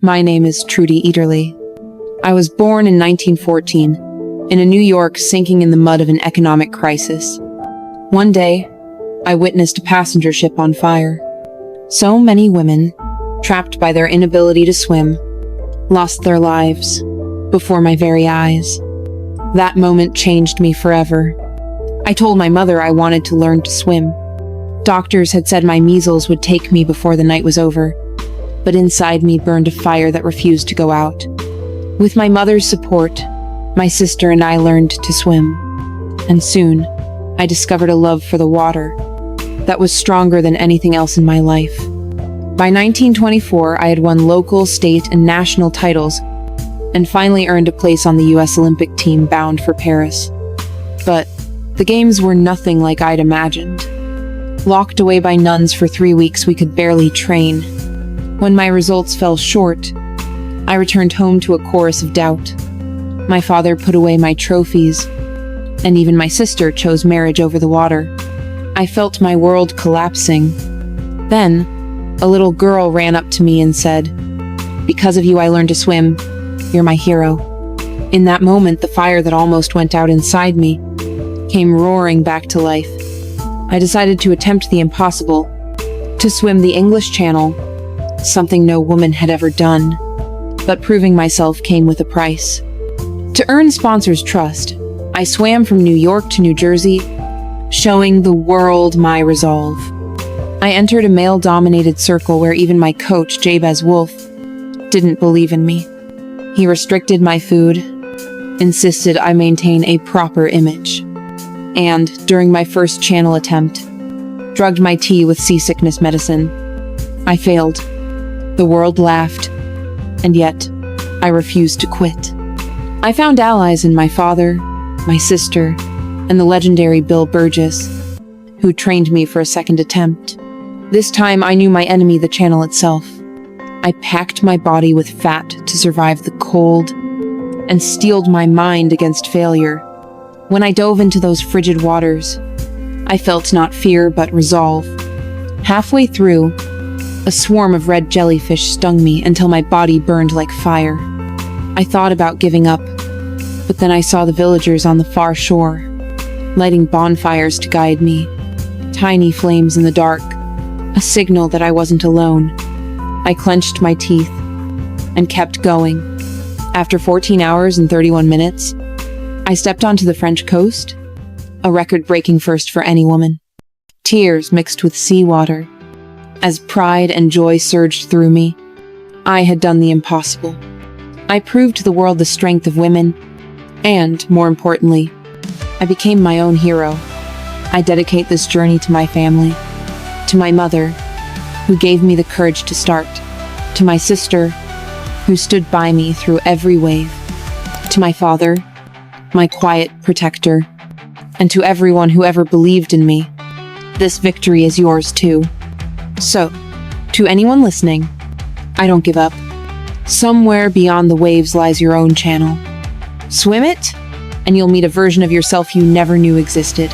My name is Trudy Ederle. I was born in 1914, in a New York sinking in the mud of an economic crisis. One day, I witnessed a passenger ship on fire. So many women, trapped by their inability to swim, lost their lives before my very eyes. That moment changed me forever. I told my mother I wanted to learn to swim. Doctors had said my measles would take me before the night was over, but inside me burned a fire that refused to go out. With my mother's support, my sister and I learned to swim. And soon, I discovered a love for the water that was stronger than anything else in my life. By 1924, I had won local, state, and national titles, and finally earned a place on the U.S. Olympic team bound for Paris. But the games were nothing like I'd imagined. Locked away by nuns for 3 weeks, we could barely train. When my results fell short, I returned home to a chorus of doubt. My father put away my trophies, and even my sister chose marriage over the water. I felt my world collapsing. Then, a little girl ran up to me and said, "Because of you, I learned to swim. You're my hero." In that moment, the fire that almost went out inside me came roaring back to life. I decided to attempt the impossible, to swim the English Channel, something no woman had ever done. But proving myself came with a price. To earn sponsors' trust, I swam from New York to New Jersey, showing the world my resolve. I entered a male-dominated circle where even my coach, Jabez Wolf, didn't believe in me. He restricted my food, insisted I maintain a proper image, and, during my first channel attempt, drugged my tea with seasickness medicine. I failed. The world laughed, and yet, I refused to quit. I found allies in my father, my sister, and the legendary Bill Burgess, who trained me for a second attempt. This time, I knew my enemy, the channel itself. I packed my body with fat to survive the cold, and steeled my mind against failure. When I dove into those frigid waters, I felt not fear but resolve. Halfway through, a swarm of red jellyfish stung me until my body burned like fire. I thought about giving up, but then I saw the villagers on the far shore, lighting bonfires to guide me, tiny flames in the dark, a signal that I wasn't alone. I clenched my teeth and kept going. After 14 hours and 31 minutes, I stepped onto the French coast, a record-breaking first for any woman. Tears mixed with seawater. As pride and joy surged through me, I had done the impossible. I proved to the world the strength of women, and, more importantly, I became my own hero. I dedicate this journey to my family, to my mother, who gave me the courage to start, to my sister, who stood by me through every wave, to my father, my quiet protector, and to everyone who ever believed in me. This victory is yours too. So, to anyone listening, I don't give up. Somewhere beyond the waves lies your own channel. Swim it, and you'll meet a version of yourself you never knew existed.